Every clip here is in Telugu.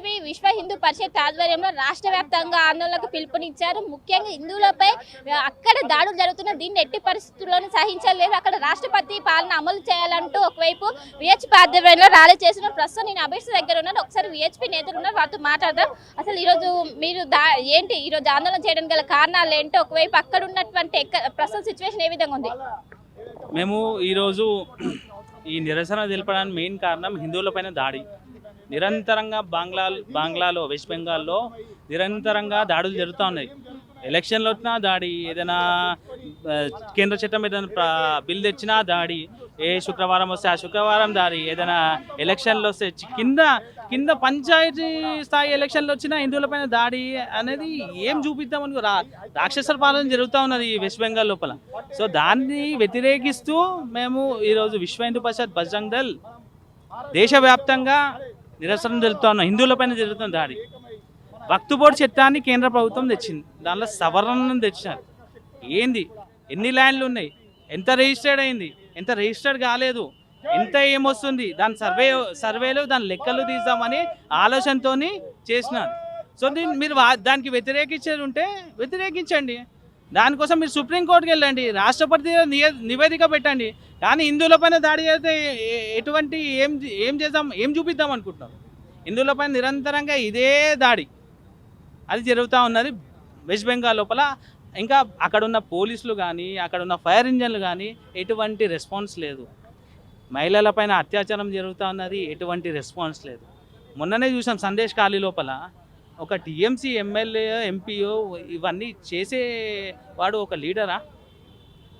విహెచ్పి విశ్వ హిందూ పరిషత్ ఆధ్వర్యంలో రాష్ట్ర వ్యాప్తంగా ఆందోళనకు పిలుపునిచ్చారు. ముఖ్యంగా హిందువులపై అక్కడ దాడులు జరుగుతున్న దీన్ని ఎట్టి పరిస్థితుల్లోనూ సహించలేదు. అక్కడ రాష్ట్రపతి పాలన అమలు చేయాలంటూ ఒకవైపు విహెచ్పి ఆధ్వర్యంలో ర్యాలీ చేసిన ప్రస్తుతం నేను అభిష్ దగ్గర ఉన్నాను. ఒకసారి విహెచ్పి నేతలు ఉన్నారు, వారితో మాట్లాడదాం. అసలు ఈరోజు మీరు ఏంటి ఈరోజు ఆందోళన చేయడానికి గల కారణాలు ఏంటో, ఒకవైపు అక్కడ ఉన్నటువంటి ప్రస్తుత సిచ్యువేషన్ ఏ విధంగా ఉంది? మేము ఈరోజు ఈ నిరసన తెలపడానికి మెయిన్ కారణం హిందువులపైన దాడి. నిరంతరంగా బంగ్లాలో వెస్ట్ బెంగాల్లో నిరంతరంగా దాడులు జరుగుతూ ఉన్నాయి. ఎలక్షన్లు వచ్చినా దాడి, ఏదైనా కేంద్ర చట్టం ఏదైనా బిల్ తెచ్చినా దాడి, ఏ శుక్రవారం వస్తే ఆ శుక్రవారం దాడి, ఏదైనా ఎలక్షన్లు వస్తే కింద పంచాయతీ స్థాయి ఎలక్షన్లు వచ్చినా హిందువులపైన దాడి అనేది ఏం చూపిద్దామని రాక్షస పాలన జరుగుతూ ఉన్నది ఈ వెస్ట్ బెంగాల్ లోపల. సో దాన్ని వ్యతిరేకిస్తూ మేము ఈరోజు విశ్వ హిందూ పరిషత్ బజరంగ్ దళ్ దేశవ్యాప్తంగా నిరసన తెలుపుతా ఉన్నాం. హిందువులపైన జరుగుతున్న దాడి. వక్ఫ్ బోర్డు చట్టాన్ని కేంద్ర ప్రభుత్వం తెచ్చింది, దానిలో సవరణను తెచ్చినారు. ఏంది, ఎన్ని ల్యాండ్లు ఉన్నాయి, ఎంత రిజిస్టర్డ్ అయింది, ఎంత రిజిస్టర్డ్ కాలేదు, ఎంత ఏమొస్తుంది, దాని సర్వేలు దాని లెక్కలు తీద్దామని ఆలోచనతో చేసినారు. సో మీరు దానికి వ్యతిరేకించేది ఉంటే వ్యతిరేకించండి. దానికోసం మీరు సుప్రీంకోర్టుకి వెళ్ళండి, రాష్ట్రపతి నివేదిక పెట్టండి. కానీ హిందువులపైన దాడి అయితే ఎటువంటి ఏం చూపిద్దాం అనుకుంటున్నారు? హిందువులపైన నిరంతరంగా ఇదే దాడి అది జరుగుతూ ఉన్నది వెస్ట్ బెంగాల్ లోపల. ఇంకా అక్కడున్న పోలీసులు కానీ అక్కడున్న ఫైర్ ఇంజన్లు కానీ ఎటువంటి రెస్పాన్స్ లేదు. మహిళలపైన అత్యాచారం జరుగుతూ ఉన్నది, ఎటువంటి రెస్పాన్స్ లేదు. మొన్ననే చూసాం సందేశ్ ఖాళీ లోపల ఒక టీఎంసీ ఎమ్మెల్యే ఎంపీఓ ఇవన్నీ చేసేవాడు ఒక లీడరా?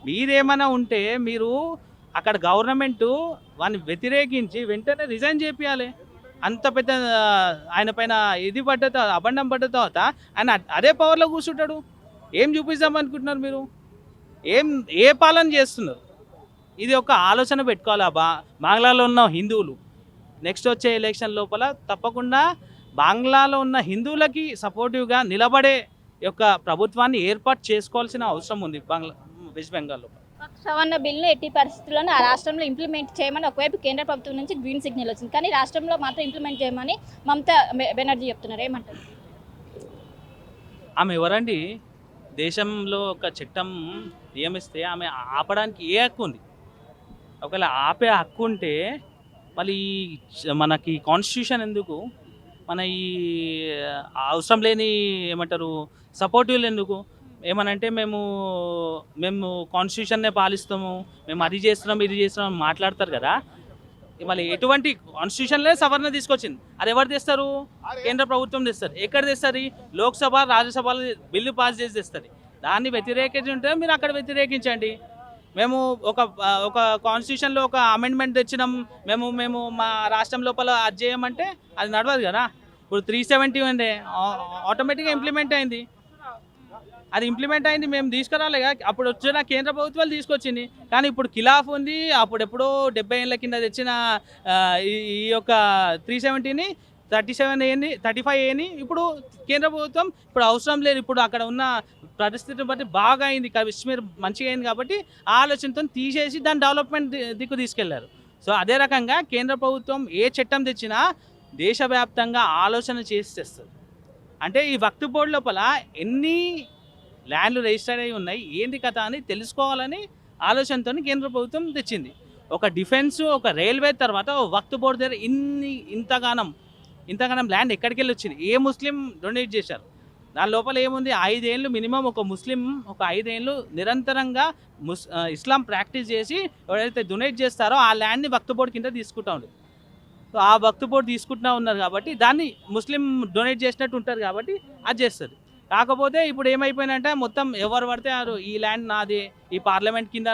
మీరేమైనా ఉంటే మీరు అక్కడ గవర్నమెంటు వాడిని వ్యతిరేకించి వెంటనే రిజైన్ చేపియాలి. అంత పెద్ద ఆయన పైన ఇది అబండం పడ్డ తర్వాత ఆయన అదే పవర్లో కూర్చుంటాడు. ఏం చూపిస్తామనుకుంటున్నారు మీరు? ఏ పాలన చేస్తున్నారు? ఇది ఒక ఆలోచన పెట్టుకోవాలి. బంగ్లాలో ఉన్న హిందువులు నెక్స్ట్ వచ్చే ఎలక్షన్ లోపల తప్పకుండా బంగ్లాలో ఉన్న హిందువులకి సపోర్టివ్గా నిలబడే యొక్క ప్రభుత్వాన్ని ఏర్పాటు చేసుకోవాల్సిన అవసరం ఉంది వెస్ట్ బెంగాల్లో. సవరణ బిల్లును ఎట్టి పరిస్థితుల్లోనూ ఆ రాష్ట్రంలో ఇంప్లిమెంట్ చేయమని ఒకవైపు కేంద్ర ప్రభుత్వం నుంచి గ్రీన్ సిగ్నల్ వచ్చింది, కానీ రాష్ట్రంలో మాత్రం ఇంప్లిమెంట్ చేయమని మమతా బెనర్జీ చెప్తున్నారు. ఏమంటారు? ఆమె ఎవరండి? దేశంలో ఒక చట్టం నియమిస్తే ఆమె ఆపడానికి ఏ హక్కు ఉంది? ఒకవేళ ఆపే హక్కు ఉంటే మళ్ళీ మనకి కాన్స్టిట్యూషన్ ఎందుకు? మన ఈ అవసరం లేని ఏమంటారు సపోర్టివ్లు ఎందుకు? ఏమనంటే మేము కాన్స్టిట్యూషన్నే పాలిస్తాము, మేము అది చేస్తున్నాం ఇది చేస్తున్నాం మాట్లాడతారు కదా. మళ్ళీ ఎటువంటి కాన్స్టిట్యూషన్లే సవరణ తీసుకొచ్చింది, అది ఎవరు తెస్తారు? కేంద్ర ప్రభుత్వం తెస్తారు. ఎక్కడ తెస్తారు? లోక్సభ రాజ్యసభలో బిల్లు పాస్ చేసి తెస్తారు. దాన్ని వ్యతిరేకించుంటే మీరు అక్కడ వ్యతిరేకించండి. మేము ఒక కాన్స్టిట్యూషన్లో ఒక అమెండ్మెంట్ తెచ్చినాం, మేము మా రాష్ట్రం లోపల అది చేయమంటే అది నడవదు కదా. ఇప్పుడు 370 అంటే ఆటోమేటిక్గా ఇంప్లిమెంట్ అయింది. అది ఇంప్లిమెంట్ అయింది, మేము తీసుకురాలే కదా. అప్పుడు వచ్చిన కేంద్ర ప్రభుత్వాలు తీసుకొచ్చింది, కానీ ఇప్పుడు ఖిలాఫ్ ఉంది. అప్పుడు ఎప్పుడో 70 ఏళ్ళ కింద తెచ్చిన ఈ యొక్క 370ని 35Aని ఇప్పుడు కేంద్ర ప్రభుత్వం ఇప్పుడు అవసరం లేదు. ఇప్పుడు అక్కడ ఉన్న పరిస్థితిని బట్టి బాగా అయింది, కాశ్మీర్ మంచిగా అయింది కాబట్టి ఆ ఆలోచనతో తీసేసి దాని డెవలప్మెంట్ దిక్కు తీసుకెళ్లారు. సో అదే రకంగా కేంద్ర ప్రభుత్వం ఏ చట్టం తెచ్చినా దేశవ్యాప్తంగా ఆలోచన చేసి తెస్తుంది. అంటే ఈ వక్ఫ్ బోర్డు లోపల ఎన్ని ల్యాండ్లు రిజిస్టర్ అయి ఉన్నాయి, ఏంది కథ అని తెలుసుకోవాలని ఆలోచనతో కేంద్ర ప్రభుత్వం తెచ్చింది. ఒక డిఫెన్స్, ఒక రైల్వే తర్వాత వక్ఫ్ బోర్డు దగ్గర ఇంతగానం ల్యాండ్ ఎక్కడికి వెళ్ళి వచ్చింది? ఏ ముస్లిం డొనేట్ చేశారు? దాని లోపల ఏముంది? 5 ఏళ్ళు మినిమం ఒక ముస్లిం 5 ఏళ్ళు నిరంతరంగా ఇస్లాం ప్రాక్టీస్ చేసి ఎవరైతే డొనేట్ చేస్తారో ఆ ల్యాండ్ని వక్ఫ్ బోర్డు కింద తీసుకుంటా ఉంది. సో ఆ వక్ఫ్ బోర్డు తీసుకుంటూ ఉన్నారు కాబట్టి దాన్ని ముస్లిం డొనేట్ చేసినట్టు ఉంటారు కాబట్టి అది చేస్తుంది. కాకపోతే ఇప్పుడు ఏమైపోయినంటే మొత్తం ఎవరు పడితే ఈ ల్యాండ్ నాదే, ఈ పార్లమెంట్ కింద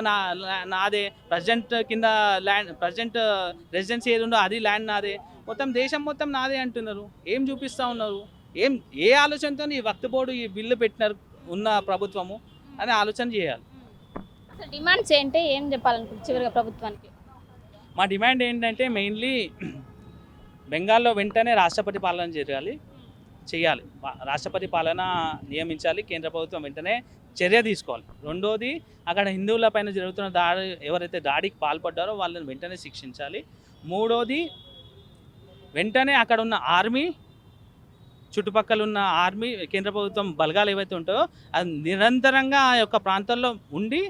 నాదే, ప్రెసిడెంట్ కింద ల్యాండ్, ప్రెసిడెంట్ రెసిడెన్సీ ఏది ఉందో అది ల్యాండ్ నాదే, మొత్తం దేశం మొత్తం నాదే అంటున్నారు. ఏం చూపిస్తూ ఉన్నారు? ఏ ఆలోచనతో ఈ వక్ఫ్ బోర్డు ఈ బిల్లు పెట్టినారు ఉన్న ప్రభుత్వము అని ఆలోచన చేయాలి. డిమాండ్స్ ఏంటి, ఏం చెప్పాలనుకుంటున్నారు చివరిగా ప్రభుత్వానికి? మా డిమాండ్ ఏంటంటే మెయిన్లీ బెంగాల్లో వెంటనే రాష్ట్రపతి పాలన చేయాలి. రాష్ట్రపతి పాలన నియమించాలి. కేంద్ర ప్రభుత్వం వెంటనే చర్య తీసుకోవాలి. రెండోది, అక్కడ హిందువులపైన జరుగుతున్న ఎవరైతే దాడికి పాల్పడ్డారో వాళ్ళని వెంటనే శిక్షించాలి. మూడోది, వెంటనే అక్కడ ఉన్న ఆర్మీ చుట్టుపక్కల ఉన్న ఆర్మీ కేంద్ర ప్రభుత్వం బలగాలు ఏవైతే ఉంటాయో అది నిరంతరంగా ఆ యొక్క ప్రాంతాల్లో ఉండి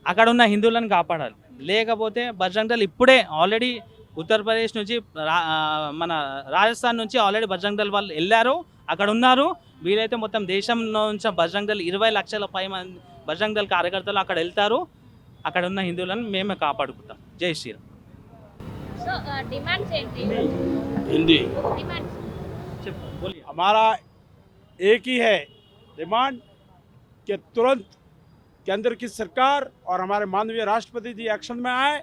అక్కడ ఉన్న హిందువులను కాపాడాలి. లేకపోతే బజరంగ్ దళ్ ఇప్పుడే ఆల్రెడీ ఉత్తరప్రదేశ్ నుంచి మన రాజస్థాన్ నుంచి ఆల్రెడీ బజరంగ్ దళ్ వాళ్ళు వెళ్ళారు, అక్కడ ఉన్నారు. వీలైతే మొత్తం దేశంలో నుంచి బజరంగ్ దళ్ 20 లక్షల పై మంది బజరంగ్ దళ్ కార్యకర్తలు అక్కడ వెళ్తారు. అక్కడ ఉన్న హిందువులను మేమే కాపాడుకుంటాం. జై శ్రీరామ్. సో డిమాండ్స్ ఏంటి? हिंदी డిమాండ్స్ చెప్పు, బోలియే. हमारा एक ही है डिमांड कि तुरंत केंद्र की सरकार और हमारे माननीय राष्ट्रपति जी एक्शन में आए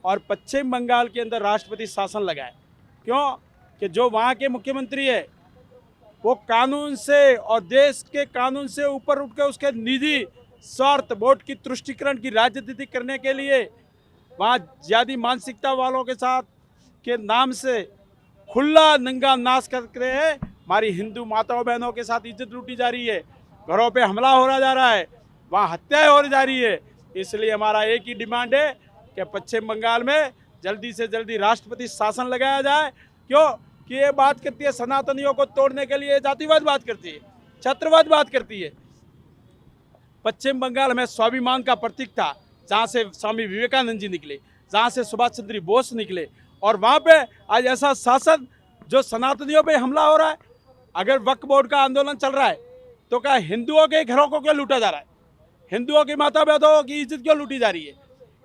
और पश्चिम बंगाल के अंदर राष्ट्रपति शासन लगाए। क्यों कि जो वहाँ के मुख्यमंत्री है वो कानून से और देश के कानून से ऊपर उठ के उसके निजी स्वार्थ वोट की तुष्टीकरण की राजनीति करने के लिए वहाँ ज़्यादा मानसिकता वालों के साथ के नाम से खुला नंगा नाश कर रहे हैं। हमारी हिंदू माताओं बहनों के साथ इज्जत लूटी जा रही है, घरों पे हमला हो रहा जा रहा है, वहाँ हत्याएं हो जा रही है। इसलिए हमारा एक ही डिमांड है कि पश्चिम बंगाल में जल्दी से जल्दी राष्ट्रपति शासन लगाया जाए। क्यों कि ये बात करती है सनातनियों को तोड़ने के लिए, जातिवाद बात करती है, छत्रवाद बात करती है। पश्चिम बंगाल में स्वाभिमान का प्रतीक था, जहाँ से स्वामी विवेकानंद जी निकले, जहाँ से सुभाष चंद्र बोस निकले, और वहाँ पे आज ऐसा शासन जो सनातनियों पे हमला हो रहा है। अगर वक्फ बोर्ड का आंदोलन चल रहा है तो क्या हिंदुओं के घरों को क्यों लूटा जा रहा है? हिंदुओं की माता बहनों की इज्जत क्यों लूटी जा रही है?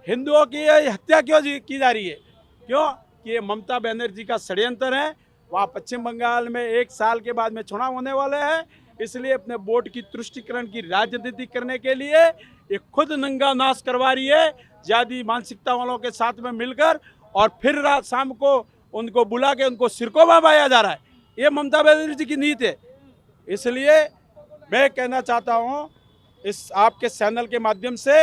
हिंदुओं की हत्या क्यों की जा रही है? क्यों कि ये ममता बनर्जी का षड्यंत्र है। वहाँ पश्चिम बंगाल में 1 साल के बाद में चुनाव होने वाले हैं, इसलिए अपने वोट की तुष्टीकरण की राजनीति करने के लिए ये खुद नंगा नाश करवा रही है, ज़्यादा मानसिकता वालों के साथ में मिलकर, और फिर रात शाम को उनको बुला के उनको सिरकों में बाया जा रहा है। ये ममता बनर्जी की नीति है। इसलिए मैं कहना चाहता हूँ इस आपके चैनल के माध्यम से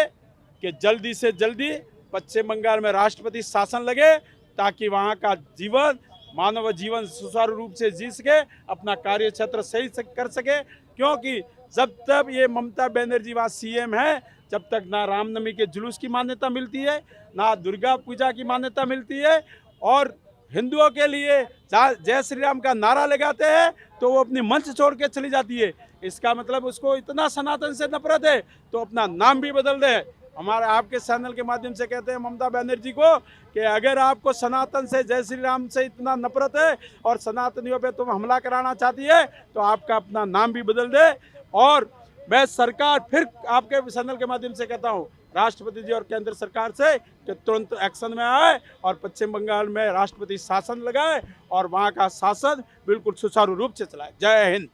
कि जल्दी से जल्दी पश्चिम बंगाल में राष्ट्रपति शासन लगे, ताकि वहाँ का जीवन मानव जीवन सुचारू रूप से जी सके, अपना कार्य क्षेत्र सही से कर सके। क्योंकि जब तक ये ममता बनर्जी वहाँ सीएम है, जब तक ना रामनवमी के जुलूस की मान्यता मिलती है, ना दुर्गा पूजा की मान्यता मिलती है, और हिंदुओं के लिए जय श्री राम का नारा लगाते हैं तो वो अपनी मंच छोड़ के चली जाती है। इसका मतलब उसको इतना सनातन से नफरत है तो अपना नाम भी बदल दे। हमारे आपके चैनल के माध्यम से कहते हैं ममता बनर्जी को कि अगर आपको सनातन से जय श्री राम से इतना नफरत है और सनातनियों पे तुम हमला कराना चाहती है तो आपका अपना नाम भी बदल दे। और मैं सरकार फिर आपके चैनल के माध्यम से कहता हूँ राष्ट्रपति जी और केंद्र सरकार से कि तुरंत एक्शन में आए और पश्चिम बंगाल में राष्ट्रपति शासन लगाए और वहाँ का शासन बिल्कुल सुचारू रूप से चलाए। जय हिंद।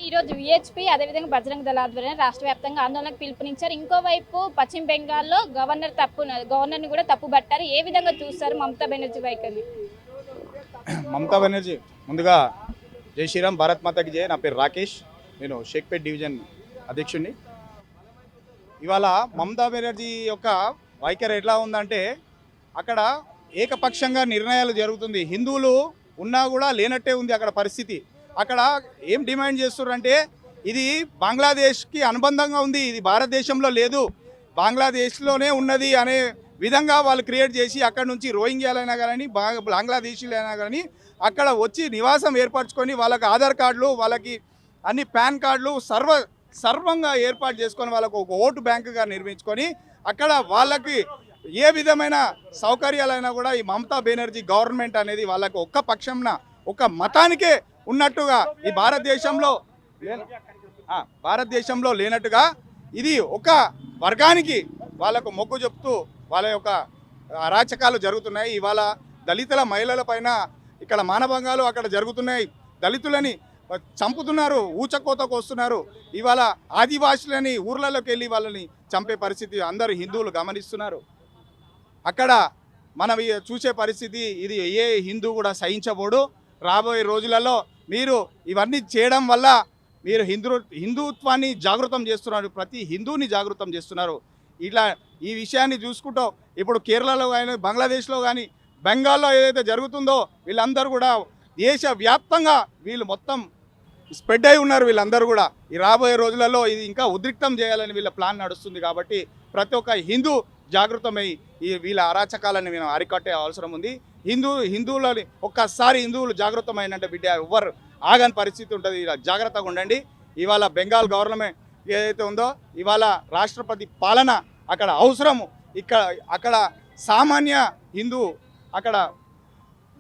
ఈరోజు విహెచ్పి అదేవిధంగా బజరంగ దళ ఆధ్వర్యంలో రాష్ట్ర వ్యాప్తంగా ఆందోళనకు పిలుపునిచ్చారు. ఇంకోవైపు పశ్చిమ బెంగాల్లో గవర్నర్ని కూడా తప్పుబట్టారు. ఏ విధంగా చూస్తారు మమతా బెనర్జీ వైఖరిని? మమతా బెనర్జీ ముందుగా జై శ్రీరామ్, భారత్ మాతాకి జై. నా పేరు రాకేష్, నేను షేక్పేట్ డివిజన్ అధ్యక్షుడిని. ఇవాళ మమతా బెనర్జీ యొక్క వైఖరి ఎట్లా ఉందంటే అక్కడ ఏకపక్షంగా నిర్ణయాలు జరుగుతుంది. హిందువులు ఉన్నా కూడా లేనట్టే ఉంది అక్కడ పరిస్థితి. అక్కడ ఏం డిమాండ్ చేస్తున్నారంటే ఇది బంగ్లాదేశ్కి అనుబంధంగా ఉంది, ఇది భారతదేశంలో లేదు, బంగ్లాదేశ్లోనే ఉన్నది అనే విధంగా వాళ్ళు క్రియేట్ చేసి అక్కడ నుంచి రోహింగ్యాలైనా కానీ బంగ్లాదేశీలైనా కానీ అక్కడ వచ్చి నివాసం ఏర్పరచుకొని వాళ్ళకి ఆధార్ కార్డులు, వాళ్ళకి అన్ని పాన్ కార్డులు సర్వంగా ఏర్పాటు చేసుకొని వాళ్ళకు ఒక ఓటు బ్యాంకుగా నిర్మించుకొని అక్కడ వాళ్ళకి ఏ విధమైన సౌకర్యాలైనా కూడా ఈ మమతా బెనర్జీ గవర్నమెంట్ అనేది వాళ్ళకు ఒక్క పక్షంన ఒక మతానికే ఉన్నట్టుగా ఈ భారతదేశంలో లేనట్టుగా ఇది ఒక వర్గానికి వాళ్ళకు మొగ్గు చెప్తూ వాళ్ళ యొక్క అరాచకాలు జరుగుతున్నాయి. ఇవాళ దళితుల మహిళల పైన ఇక్కడ మానభంగాలు అక్కడ జరుగుతున్నాయి. దళితులని చంపుతున్నారు, ఊచకోతకు వస్తున్నారు. ఇవాళ ఆదివాసులని ఊర్లలోకి వెళ్ళి వాళ్ళని చంపే పరిస్థితి అందరూ హిందువులు గమనిస్తున్నారు. అక్కడ మనం చూసే పరిస్థితి ఇది ఏ హిందూ కూడా సహించబోడు. రాబోయే రోజులలో మీరు ఇవన్నీ చేయడం వల్ల మీరు హిందుత్వాన్ని జాగృతం చేస్తున్నారు, ప్రతి హిందూని జాగృతం చేస్తున్నారు. ఇట్లా ఈ విషయాన్ని చూసుకుంటూ ఇప్పుడు కేరళలో కానీ బంగ్లాదేశ్లో కానీ బెంగాల్లో ఏదైతే జరుగుతుందో వీళ్ళందరూ కూడా దేశవ్యాప్తంగా వీళ్ళు మొత్తం స్ప్రెడ్ అయి ఉన్నారు. వీళ్ళందరూ కూడా ఈ రాబోయే రోజులలో ఇది ఇంకా ఉద్రిక్తం చేయాలని వీళ్ళ ప్లాన్ నడుస్తుంది. కాబట్టి ప్రతి ఒక్క హిందూ జాగృతమై వీళ్ళ అరాచకాలను మేము అరికట్టే అవసరం ఉంది. హిందువులని ఒక్కసారి హిందువులు జాగృతమైనంటే బిడ్డ ఎవ్వరు ఆగని పరిస్థితి ఉంటుంది. జాగ్రత్తగా ఉండండి. ఇవాళ బెంగాల్ గవర్నమెంట్ ఏదైతే ఉందో ఇవాళ రాష్ట్రపతి పాలన అక్కడ అవసరము. అక్కడ సామాన్య హిందూ అక్కడ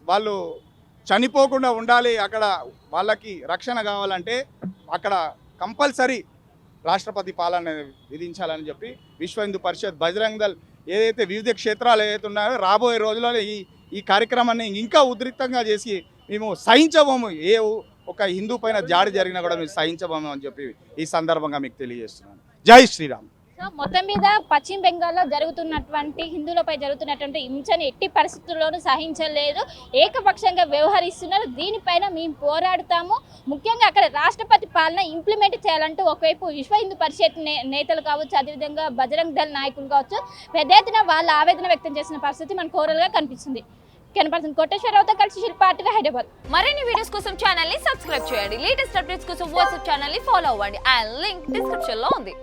వాళ్ళు చనిపోకుండా ఉండాలి, అక్కడ వాళ్ళకి రక్షణ కావాలంటే అక్కడ కంపల్సరీ రాష్ట్రపతి పాలన విధించాలని చెప్పి విశ్వ హిందూ పరిషత్, బజరంగ్ దళ్ ఏదైతే వివిధ క్షేత్రాలు ఏదైతే ఉన్నాయో రాబోయే రోజుల్లో ఈ కార్యక్రమాన్ని ఇంకా ఉధృతంగా చేసి మేము సహించబోము. ఒక హిందూ పైన జాడి జరిగినా కూడా మేము సహించబోము అని చెప్పి ఈ సందర్భంగా మీకు తెలియజేస్తున్నాను. జై శ్రీరామ్. సో మొత్తం మీద పశ్చిమ బెంగాల్లో జరుగుతున్నటువంటి హిందువులపై జరుగుతున్నటువంటి హింసని ఎట్టి పరిస్థితుల్లోనూ సహించలేదు, ఏకపక్షంగా వ్యవహరిస్తున్నారు. దీనిపైన మేము పోరాడుతాము. ముఖ్యంగా అక్కడ రాష్ట్రపతి పాలన ఇంప్లిమెంట్ చేయాలంటూ ఒకవైపు విశ్వ హిందూ పరిషత్ నేతలు కావచ్చు, అదేవిధంగా బజరంగ్ దళ్ నాయకులు కావచ్చు, పెద్ద ఎత్తున వాళ్ళ ఆవేదన వ్యక్తం చేసిన పరిస్థితి మనకు ఓవరాల్గా కనిపిస్తుంది. కెనపర్సన్ కోటేశ్వరరావుతో కలిసి శిల్పార్టీగా హైదరాబాద్. మరిన్ని వీడియోస్ కోసం ఛానల్ ని సబ్స్క్రైబ్ చేయండి. లేటెస్ట్ అప్డేట్స్ కోసం వాట్సాప్ ఛానల్ ని ఫాలో అవ్వండి. ఆ లింక్ డిస్క్రిప్షన్ లో ఉంది.